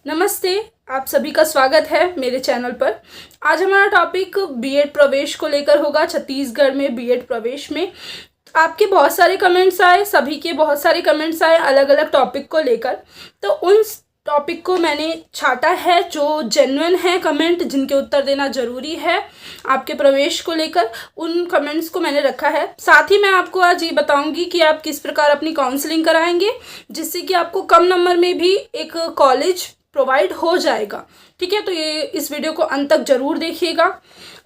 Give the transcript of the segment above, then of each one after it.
नमस्ते। आप सभी का स्वागत है मेरे चैनल पर। आज हमारा टॉपिक बीएड प्रवेश को लेकर होगा। छत्तीसगढ़ में बीएड प्रवेश में आपके बहुत सारे कमेंट्स आए, सभी के बहुत सारे कमेंट्स आए अलग अलग टॉपिक को लेकर। तो उन टॉपिक को मैंने छाटा है जो जेन्युइन है कमेंट, जिनके उत्तर देना ज़रूरी है आपके प्रवेश को लेकर। उन कमेंट्स को मैंने रखा है। साथ ही मैं आपको आज ये बताऊंगी कि आप किस प्रकार अपनी काउंसलिंग कराएंगे, जिससे कि आपको कम नंबर में भी एक कॉलेज प्रोवाइड हो जाएगा। ठीक है, तो ये इस वीडियो को अंत तक जरूर देखिएगा।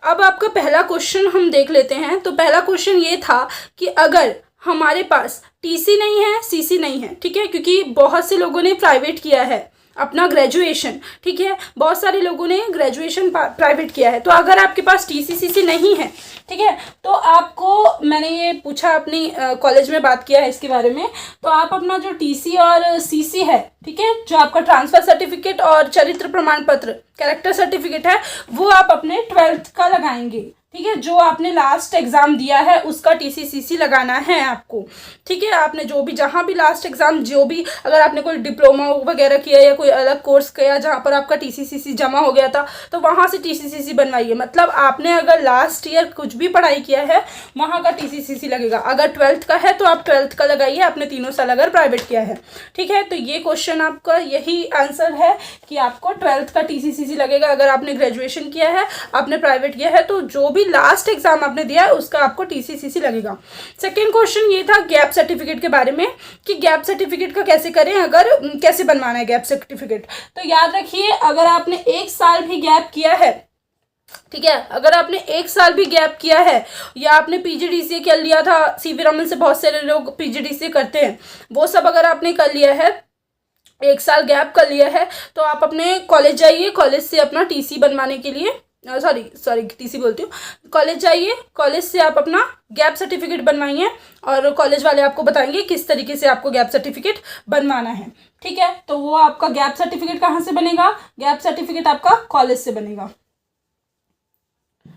अब आपका पहला क्वेश्चन हम देख लेते हैं। तो पहला क्वेश्चन ये था कि अगर हमारे पास टीसी नहीं है, सीसी नहीं है, ठीक है, क्योंकि बहुत से लोगों ने प्राइवेट किया है अपना ग्रेजुएशन, ठीक है, बहुत सारे लोगों ने ग्रेजुएशन प्राइवेट किया है। तो अगर आपके पास टीसी सीसी नहीं है, ठीक है, तो आपको, मैंने ये पूछा अपनी कॉलेज में बात किया है इसके बारे में, तो आप अपना जो टीसी और सीसी है, ठीक है, जो आपका ट्रांसफर सर्टिफिकेट और चरित्र प्रमाण पत्र कैरेक्टर सर्टिफिकेट है, वो आप अपने 12th का लगाएंगे। ठीक है, जो आपने लास्ट एग्जाम दिया है उसका टीसी सीसी लगाना है आपको। ठीक है, आपने जो भी, जहाँ भी लास्ट एग्जाम, जो भी, अगर आपने कोई डिप्लोमा वगैरह किया या कोई अलग कोर्स किया जहाँ पर आपका टीसी सीसी जमा हो गया था, तो वहाँ से टीसी सीसी बनवाइए। मतलब आपने अगर लास्ट ईयर कुछ भी पढ़ाई किया है वहाँ का टीसी सीसी लगेगा। अगर 12th का है तो आप 12th का लगाइए, आपने 3 साल अगर प्राइवेट किया है। ठीक है, तो ये क्वेश्चन आपका यही आंसर है कि आपको 12th का टीसी सीसी लगेगा। अगर आपने ग्रेजुएशन किया है, आपने प्राइवेट किया है, तो जो भी लास्ट एग्जाम आपने दिया है उसका आपको टीसी सीसी लगेगा। सेकंड क्वेश्चन ये था गैप सर्टिफिकेट के बारे में कि गैप सर्टिफिकेट का कैसे करें, अगर कैसे बनवाना है गैप सर्टिफिकेट। तो याद रखिए, अगर आपने 1 साल भी गैप किया है, ठीक है, अगर आपने 1 साल भी गैप किया है या आपने पीजीडीसीए कर लिया था, सीवी रमन से बहुत सारे लोग पीजीडीसीए करते हैं, वो सब अगर आपने कर लिया है, 1 साल गैप कर लिया है, तो आप अपने कॉलेज जाइए, कॉलेज से अपना टीसी बनवाने के लिए, सॉरी टीसी बोलती हूँ, कॉलेज जाइए, कॉलेज से आप अपना गैप सर्टिफिकेट बनवाइए और कॉलेज वाले आपको बताएंगे किस तरीके से आपको गैप सर्टिफिकेट बनवाना है। ठीक है, तो वो आपका गैप सर्टिफिकेट कहाँ से बनेगा? गैप सर्टिफिकेट आपका कॉलेज से बनेगा।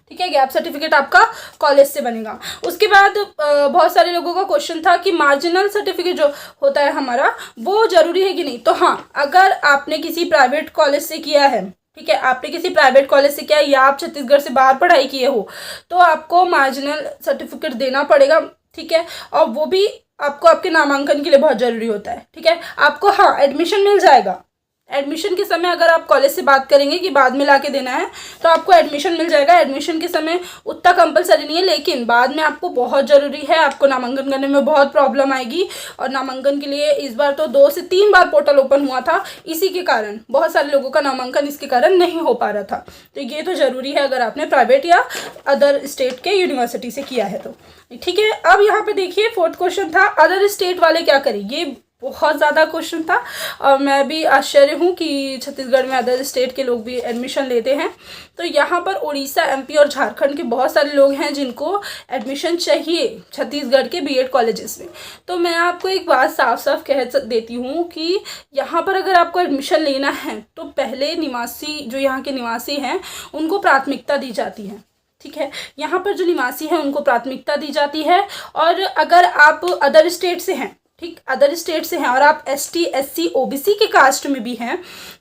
ठीक है, गैप सर्टिफिकेट आपका कॉलेज से बनेगा। उसके बाद बहुत सारे लोगों का क्वेश्चन था कि मार्जिनल सर्टिफिकेट जो होता है हमारा, वो जरूरी है कि नहीं। तो हाँ, अगर आपने किसी प्राइवेट कॉलेज से किया है, ठीक है, आपने किसी प्राइवेट कॉलेज से किया है या आप छत्तीसगढ़ से बाहर पढ़ाई किए हो, तो आपको मार्जिनल सर्टिफिकेट देना पड़ेगा। ठीक है, और वो भी आपको आपके नामांकन के लिए बहुत जरूरी होता है। ठीक है, आपको हाँ एडमिशन मिल जाएगा। एडमिशन के समय अगर आप कॉलेज से बात करेंगे कि बाद में लाके देना है, तो आपको एडमिशन मिल जाएगा। एडमिशन के समय उतना कंपलसरी नहीं है, लेकिन बाद में आपको बहुत ज़रूरी है। आपको नामांकन करने में बहुत प्रॉब्लम आएगी, और नामांकन के लिए इस बार तो 2 से 3 बार पोर्टल ओपन हुआ था, इसी के कारण बहुत सारे लोगों का नामांकन इसके कारण नहीं हो पा रहा था। तो ये तो ज़रूरी है अगर आपने प्राइवेट या अदर स्टेट के यूनिवर्सिटी से किया है तो। ठीक है, अब यहाँ पे देखिए 4th क्वेश्चन था अदर स्टेट वाले क्या करें। ये बहुत ज़्यादा क्वेश्चन था और मैं भी आश्चर्य हूँ कि छत्तीसगढ़ में अदर स्टेट के लोग भी एडमिशन लेते हैं। तो यहाँ पर उड़ीसा, एमपी और झारखंड के बहुत सारे लोग हैं जिनको एडमिशन चाहिए छत्तीसगढ़ के बीएड कॉलेजेस में। तो मैं आपको एक बात साफ साफ कह देती हूँ कि यहाँ पर अगर आपको एडमिशन लेना है तो पहले निवासी, जो यहाँ के निवासी हैं, उनको प्राथमिकता दी जाती है। ठीक है, यहाँ पर जो निवासी हैं उनको प्राथमिकता दी जाती है। और अगर आप अदर स्टेट से हैं, ठीक, अदर स्टेट से हैं और आप एसटी, एससी, ओबीसी के कास्ट में भी हैं,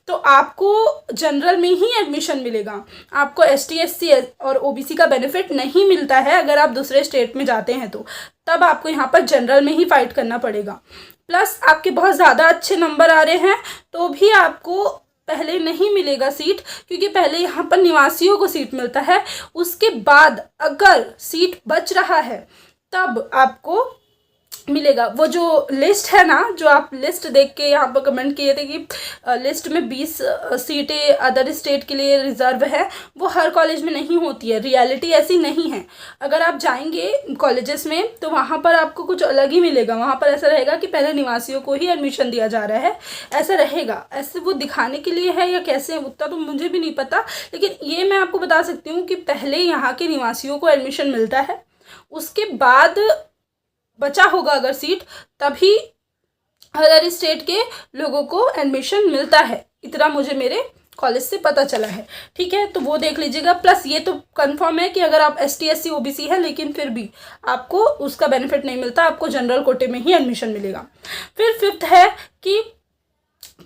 तो आपको जनरल में ही एडमिशन मिलेगा। आपको एसटी, एससी और ओबीसी का बेनिफिट नहीं मिलता है अगर आप दूसरे स्टेट में जाते हैं, तो तब आपको यहाँ पर जनरल में ही फाइट करना पड़ेगा। प्लस आपके बहुत ज़्यादा अच्छे नंबर आ रहे हैं तो भी आपको पहले नहीं मिलेगा सीट, क्योंकि पहले यहाँ पर निवासियों को सीट मिलता है। उसके बाद अगर सीट बच रहा है तब आपको मिलेगा। वो जो लिस्ट है ना, जो आप लिस्ट देख के यहाँ पर कमेंट किए थे कि लिस्ट में 20 सीटें अदर स्टेट के लिए रिजर्व है, वो हर कॉलेज में नहीं होती है। रियलिटी ऐसी नहीं है। अगर आप जाएंगे कॉलेजेस में तो वहाँ पर आपको कुछ अलग ही मिलेगा। वहाँ पर ऐसा रहेगा कि पहले निवासियों को ही एडमिशन दिया जा रहा है, ऐसा रहेगा। ऐसे वो दिखाने के लिए है या कैसे, उतना तो मुझे भी नहीं पता, लेकिन ये मैं आपको बता सकती हूँ कि पहले यहाँ के निवासियों को एडमिशन मिलता है, उसके बाद बचा होगा अगर सीट, तभी अदर स्टेट के लोगों को एडमिशन मिलता है। इतना मुझे मेरे कॉलेज से पता चला है। ठीक है, तो वो देख लीजिएगा। प्लस ये तो कंफर्म है कि अगर आप एसटी, एससी, ओबीसी है, लेकिन फिर भी आपको उसका बेनिफिट नहीं मिलता, आपको जनरल कोटे में ही एडमिशन मिलेगा। फिर 5th है कि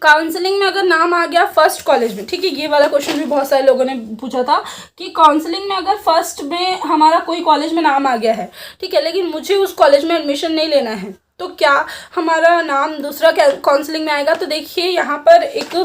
काउंसलिंग में अगर नाम आ गया फर्स्ट कॉलेज में, ठीक है, ये वाला क्वेश्चन भी बहुत सारे लोगों ने पूछा था कि काउंसलिंग में अगर फर्स्ट में हमारा कोई कॉलेज में नाम आ गया है, ठीक है, लेकिन मुझे उस कॉलेज में एडमिशन नहीं लेना है, तो क्या हमारा नाम दूसरा काउंसलिंग में आएगा? तो देखिए यहाँ पर एक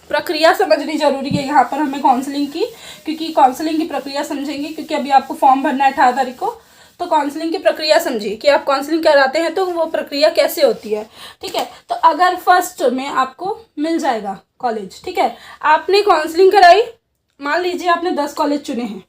प्रक्रिया समझनी जरूरी है यहाँ पर हमें काउंसलिंग की, क्योंकि काउंसलिंग की प्रक्रिया समझेंगे, क्योंकि अभी आपको फॉर्म भरना है 18 तारीख को, तो काउंसलिंग की प्रक्रिया समझिए कि आप काउंसलिंग कराते हैं तो वो प्रक्रिया कैसे होती है, ठीक है। तो अगर फर्स्ट में आपको मिल जाएगा कॉलेज, ठीक है, आपने काउंसलिंग कराई, मान लीजिए आपने 10 कॉलेज चुने हैं,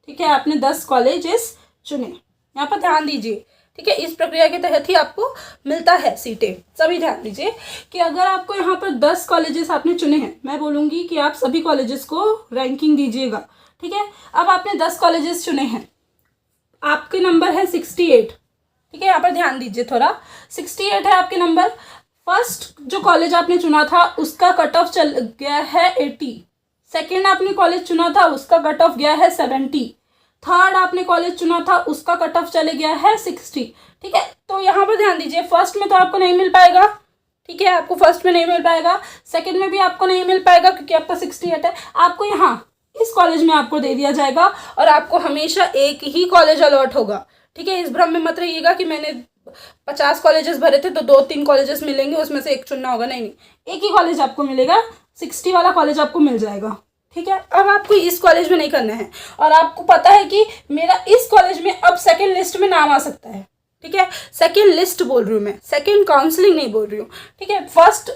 ठीक है, आपने 10 कॉलेजेस चुने, यहाँ पर ध्यान दीजिए, ठीक है, इस प्रक्रिया के तहत ही आपको मिलता है सीटें। सभी ध्यान दीजिए कि अगर आपको यहाँ पर 10 कॉलेजेस आपने चुने हैं, मैं बोलूँगी कि आप सभी कॉलेजेस को रैंकिंग दीजिएगा, ठीक है। अब आपने 10 कॉलेजेस चुने हैं, आपके नंबर है 68, ठीक है, यहाँ पर ध्यान दीजिए थोड़ा, 68 है आपके नंबर। फर्स्ट जो कॉलेज आपने चुना था उसका कट ऑफ चल गया है 80, सेकेंड आपने कॉलेज चुना था उसका कट ऑफ गया है 70, थर्ड आपने कॉलेज चुना था उसका कट ऑफ चले गया है 60, ठीक है। तो यहाँ पर ध्यान दीजिए, फर्स्ट में तो आपको नहीं मिल पाएगा, ठीक है, आपको फर्स्ट में नहीं मिल पाएगा, सेकंड में भी आपको नहीं मिल पाएगा क्योंकि आपका 68 है, आपको यहाँ इस कॉलेज में आपको दे दिया जाएगा और आपको हमेशा एक ही कॉलेज अलॉट होगा, ठीक है। इस भ्रम में मत रहिएगा कि मैंने 50 कॉलेजेस भरे थे तो 2-3 कॉलेजेस मिलेंगे, उसमें से एक चुनना होगा, नहीं, एक ही कॉलेज आपको मिलेगा, 60 वाला कॉलेज आपको मिल जाएगा, ठीक है। अब आपको इस कॉलेज में नहीं करना है और आपको पता है कि मेरा इस कॉलेज में अब सेकेंड लिस्ट में नाम आ सकता है, ठीक है, सेकेंड लिस्ट बोल रही हूँ मैं, सेकेंड काउंसलिंग नहीं बोल रही हूँ, ठीक है। फर्स्ट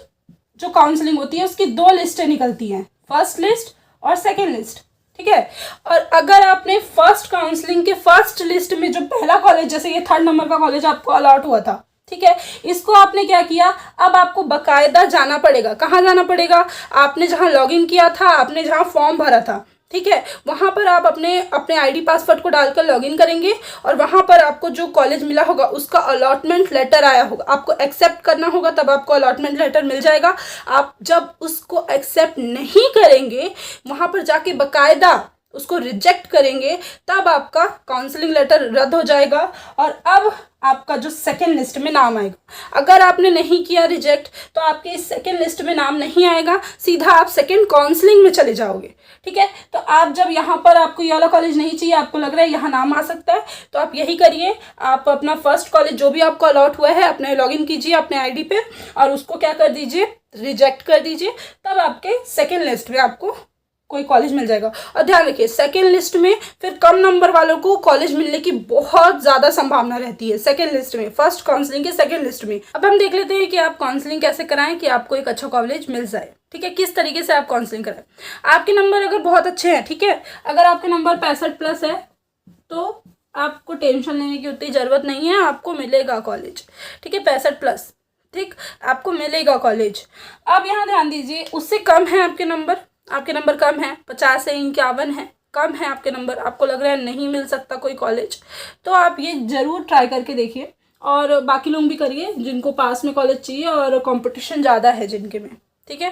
जो काउंसलिंग होती है उसकी 2 लिस्टें निकलती हैं, फर्स्ट लिस्ट और सेकेंड लिस्ट, ठीक है। और अगर आपने फर्स्ट काउंसलिंग के फर्स्ट लिस्ट में जो पहला कॉलेज, जैसे ये 3rd नंबर का कॉलेज आपको अलॉट हुआ था, ठीक है, इसको आपने क्या किया, अब आपको बकायदा जाना पड़ेगा, कहाँ जाना पड़ेगा, आपने जहाँ लॉगिन किया था, आपने जहाँ फॉर्म भरा था, ठीक है, वहाँ पर आप अपने आईडी पासवर्ड को डालकर लॉगिन करेंगे और वहाँ पर आपको जो कॉलेज मिला होगा उसका अलॉटमेंट लेटर आया होगा, आपको एक्सेप्ट करना होगा, तब आपको अलॉटमेंट लेटर मिल जाएगा। आप जब उसको एक्सेप्ट नहीं करेंगे, वहाँ पर जाके बकायदा उसको रिजेक्ट करेंगे, तब आपका काउंसलिंग लेटर रद्द हो जाएगा और अब आपका जो सेकेंड लिस्ट में नाम आएगा। अगर आपने नहीं किया रिजेक्ट तो आपके इस सेकेंड लिस्ट में नाम नहीं आएगा, सीधा आप सेकेंड काउंसलिंग में चले जाओगे, ठीक है। तो आप जब यहाँ पर आपको ये वाला कॉलेज नहीं चाहिए, आपको लग रहा है यहाँ नाम आ सकता है, तो आप यही करिए, आप अपना फर्स्ट कॉलेज जो भी आपको अलॉट हुआ है अपने लॉगिन कीजिए अपने आईडी पे और उसको क्या कर दीजिए, रिजेक्ट कर दीजिए, तब आपके सेकेंड लिस्ट में आपको कोई कॉलेज मिल जाएगा। और ध्यान रखिए, सेकेंड लिस्ट में फिर कम नंबर वालों को कॉलेज मिलने की बहुत ज़्यादा संभावना रहती है सेकेंड लिस्ट में, फर्स्ट काउंसलिंग के सेकेंड लिस्ट में। अब हम देख लेते हैं कि आप काउंसलिंग कैसे कराएं कि आपको एक अच्छा कॉलेज मिल जाए, ठीक है, किस तरीके से आप काउंसलिंग कराएं। आपके नंबर अगर बहुत अच्छे हैं, ठीक है, अगर आपके नंबर 65+ है तो आपको टेंशन लेने की उतनी ज़रूरत नहीं है, आपको मिलेगा कॉलेज, ठीक है, 65+, ठीक, आपको मिलेगा कॉलेज। अब यहाँ ध्यान दीजिए, उससे कम है आपके नंबर कम है, 50 से 51 है, कम है आपके नंबर, आपको लग रहा है नहीं मिल सकता कोई कॉलेज, तो आप ये ज़रूर ट्राई करके देखिए और बाकी लोग भी करिए जिनको पास में कॉलेज चाहिए और कंपटीशन ज़्यादा है जिनके में, ठीक है।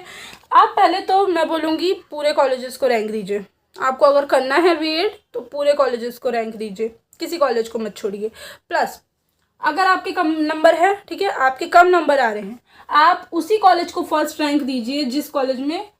आप पहले तो मैं बोलूँगी पूरे कॉलेजेस को रैंक दीजिए, आपको अगर करना है बीएड तो पूरे कॉलेजेस को रैंक दीजिए, किसी कॉलेज को मत छोड़िए। प्लस अगर आपके कम नंबर है, ठीक है, आपके कम नंबर आ रहे हैं, आप उसी कॉलेज को फर्स्ट रैंक दीजिए जिस कॉलेज में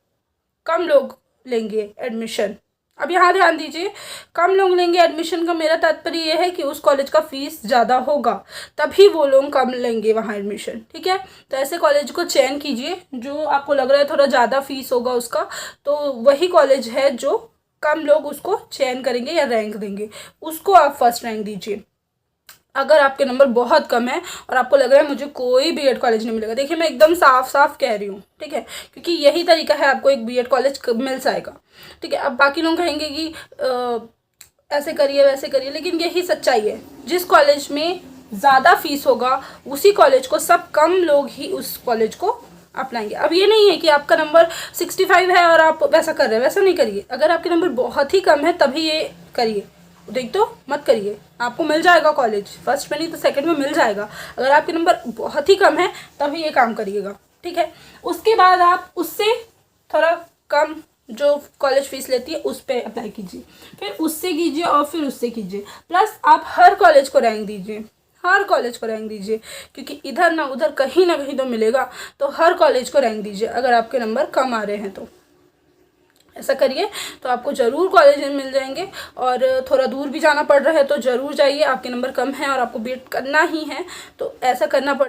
कम लोग लेंगे एडमिशन। अब यहाँ ध्यान दीजिए, कम लोग लेंगे एडमिशन का मेरा तात्पर्य ये है कि उस कॉलेज का फीस ज़्यादा होगा, तभी वो लोग कम लेंगे वहाँ एडमिशन, ठीक है। तो ऐसे कॉलेज को चयन कीजिए जो आपको लग रहा है थोड़ा ज़्यादा फीस होगा उसका, तो वही कॉलेज है जो कम लोग उसको चयन करेंगे या रैंक देंगे, उसको आप फर्स्ट रैंक दीजिए। अगर आपके नंबर बहुत कम है और आपको लग रहा है मुझे कोई बीएड कॉलेज नहीं मिलेगा, देखिए मैं एकदम साफ साफ कह रही हूँ, ठीक है, क्योंकि यही तरीका है, आपको एक बीएड कॉलेज मिल जाएगा, ठीक है। अब बाकी लोग कहेंगे कि ऐसे करिए वैसे करिए, लेकिन यही सच्चाई है, जिस कॉलेज में ज़्यादा फीस होगा उसी कॉलेज को सब कम लोग ही उस कॉलेज को अपनाएंगे। अब ये नहीं है कि आपका नंबर 65 है और आप वैसा कर रहे हैं, वैसा नहीं करिए। अगर आपके नंबर बहुत ही कम है तभी ये करिए, देख तो मत करिए, आपको मिल जाएगा कॉलेज, फर्स्ट में नहीं तो सेकंड में मिल जाएगा। अगर आपके नंबर बहुत ही कम है तभी ये काम करिएगा, ठीक है। उसके बाद आप उससे थोड़ा कम जो कॉलेज फीस लेती है उस पर अप्लाई कीजिए, फिर उससे कीजिए और फिर उससे कीजिए। प्लस आप हर कॉलेज को रैंक दीजिए, हर कॉलेज को रैंक दीजिए, क्योंकि इधर ना उधर कहीं ना कहीं तो मिलेगा। तो हर कॉलेज को रैंक दीजिए अगर आपके नंबर कम आ रहे हैं तो। ऐसा करिए तो आपको ज़रूर कॉलेज मिल जाएंगे। और थोड़ा दूर भी जाना पड़ रहा है तो ज़रूर जाइए, आपके नंबर कम है और आपको बीएड करना ही है तो ऐसा करना पड़